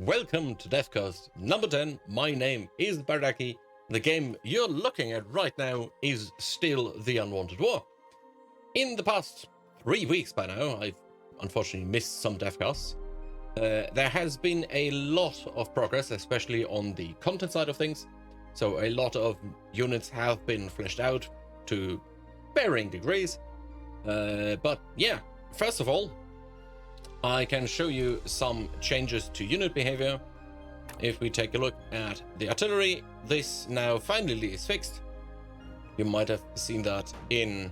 welcome to DevCast number 10. My name is Bardaki. The game you're looking at right now is still the Unwanted War. In the past 3 weeks by now, I've unfortunately missed some DevCasts. There has been a lot of progress, especially on the content side of things. So a lot of units have been fleshed out to varying degrees. But yeah, first of all, I can show you some changes to unit behavior. If we take a look at the artillery, this now finally is fixed. You might have seen that in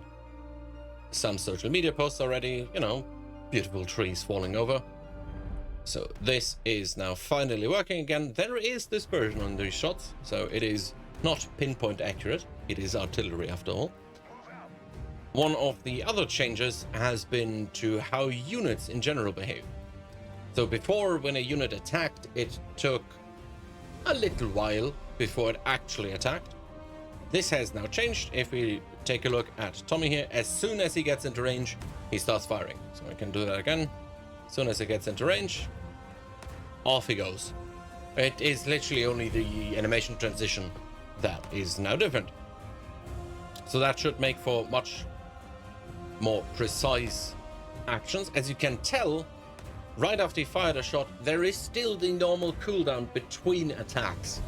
some social media posts already, beautiful trees falling over. So this is now finally working again. There is dispersion on these shots, so it is not pinpoint accurate. It is artillery after all. One of the other changes has been to how units in general behave. So before, when a unit attacked, it took a little while before it actually attacked. This has now changed. If we take a look at Tommy here, as soon as he gets into range, he starts firing. So I can do that again. As soon as he gets into range, off he goes. It is literally only the animation transition that is now different. So that should make for much more precise actions. As you can tell, right after he fired a shot, there is still the normal cooldown between attacks.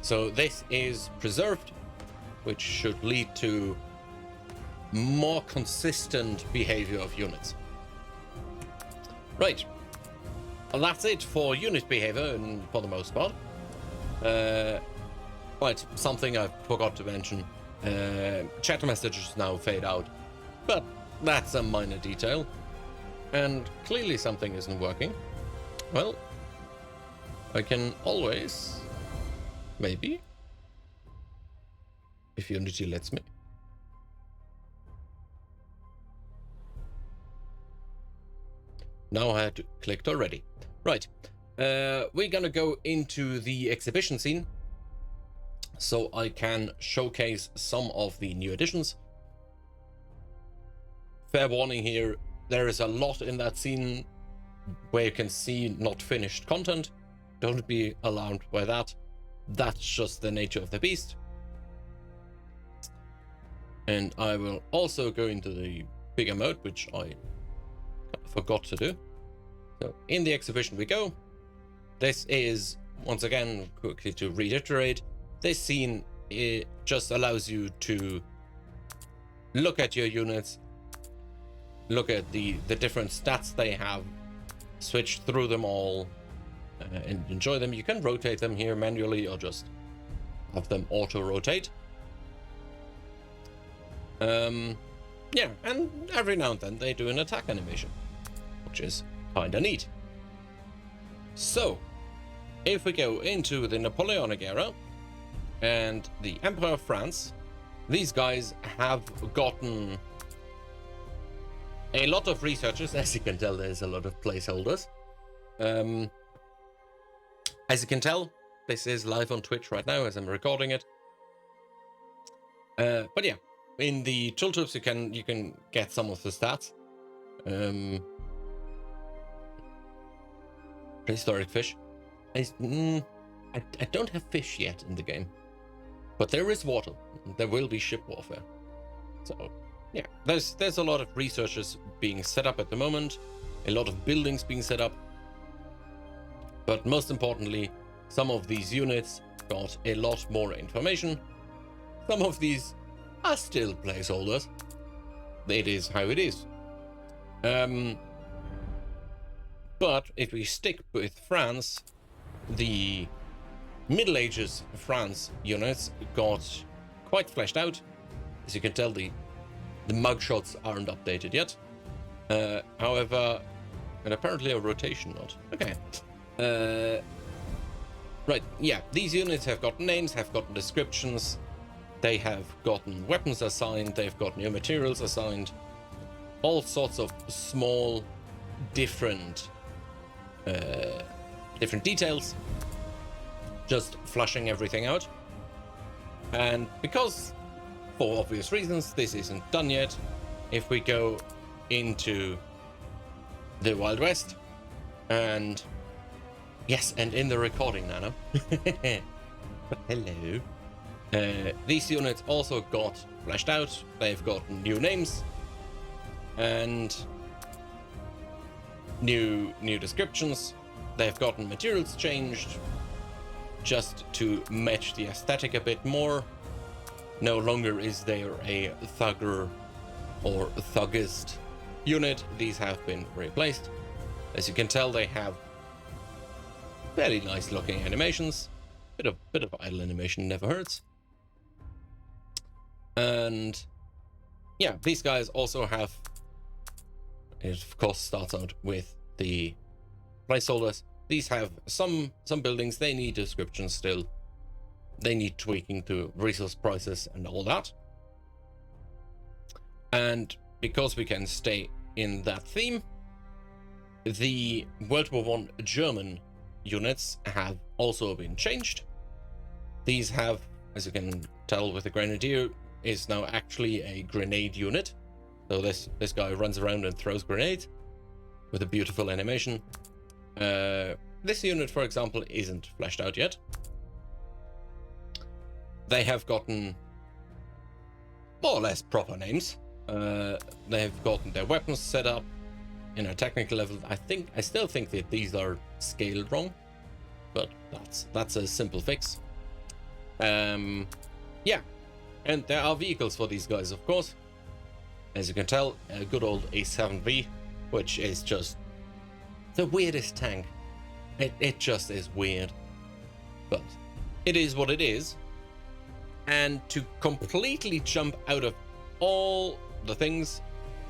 So this is preserved, which should lead to more consistent behavior of units. Right. Well, that's it for unit behavior for the most part. Right, something I forgot to mention. Chat messages now fade out. But that's a minor detail. And clearly something isn't working. Well, I can always, maybe, if Unity lets me. Now I had to clicked already. Right, we're gonna go into the exhibition scene so I can showcase some of the new additions. Fair warning here, there is a lot in that scene where you can see not finished content. Don't be alarmed by that. That's just the nature of the beast. And I will also go into the bigger mode, which I forgot to do. So in the exhibition we go. This is, once again, quickly to reiterate, this scene, it just allows you to look at your units, look at the different stats they have, switch through them all, and enjoy them. You can rotate them here manually or just have them auto-rotate. Yeah, and every now and then they do an attack animation, which is kinda neat. So, if we go into the Napoleonic era and the Emperor of France, these guys have gotten a lot of researchers. As you can tell, there's a lot of placeholders. As you can tell, this is live on Twitch right now as I'm recording it. But yeah, in the tooltips you can get some of the stats. Prehistoric fish. I don't have fish yet in the game, but there is water. There will be ship warfare. So yeah, there's a lot of researchers being set up at the moment, a lot of buildings being set up, but most importantly, some of these units got a lot more information. Some of these are still placeholders. It is how it is. But if we stick with France, the Middle Ages France units got quite fleshed out. As you can tell, the mugshots aren't updated yet. However, and apparently a rotation not. Okay. Right, yeah, these units have gotten names, have gotten descriptions, they have gotten weapons assigned, they've got new materials assigned, all sorts of small, different details, just flushing everything out. And because, for obvious reasons, this isn't done yet, if we go into the Wild West and Yes, and in the recording, Nano. But hello. These units also got fleshed out. They've got new names and new descriptions. They've gotten materials changed just to match the aesthetic a bit more. No longer is there a thugger or thuggist unit. These have been replaced. As you can tell, they have fairly nice looking animations. Bit of idle animation never hurts. And yeah, these guys also have, it of course starts out with the placeholders. These have some buildings, they need descriptions still. They need tweaking to resource prices and all that. And because we can stay in that theme, the World War I German units have also been changed. These have, as you can tell with the Grenadier, is now actually a grenade unit. So this guy runs around and throws grenades with a beautiful animation. This unit, for example, isn't fleshed out yet. They have gotten more or less proper names. They've gotten their weapons set up in a technical level. I still think that these are scaled wrong, but that's a simple fix. Yeah, and there are vehicles for these guys, of course. As you can tell, a good old A7V, which is just the weirdest tank. It just is weird, but it is what it is. And to completely jump out of all the things,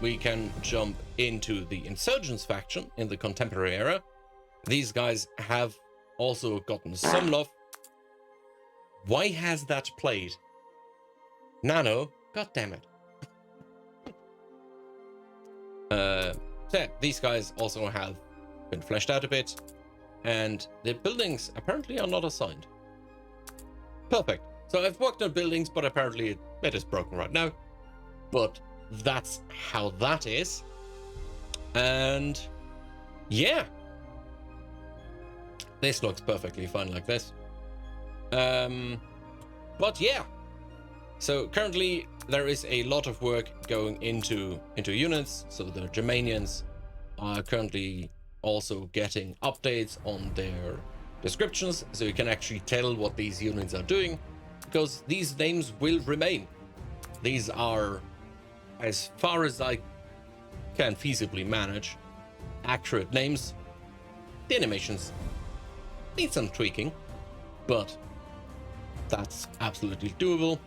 we can jump into the Insurgents faction in the contemporary era. These guys have also gotten some love. Why has that played? Nano, god damn it. So yeah, these guys also have been fleshed out a bit, and the buildings apparently are not assigned. Perfect. So I've worked on buildings, but apparently it is broken right now. But that's how that is. And yeah, this looks perfectly fine like this. But yeah, so currently there is a lot of work going into units. So the Germanians are currently also getting updates on their descriptions, so you can actually tell what these units are doing, because these names will remain. These are, as far as I can feasibly manage, accurate names. The animations need some tweaking, but that's absolutely doable.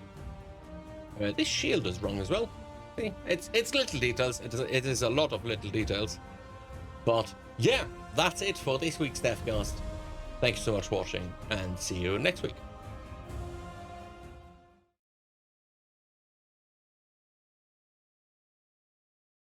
This shield is wrong as well. See, it's little details. It is a lot of little details. But yeah, that's it for this week's DevCast. Thank you so much for watching, and see you next week.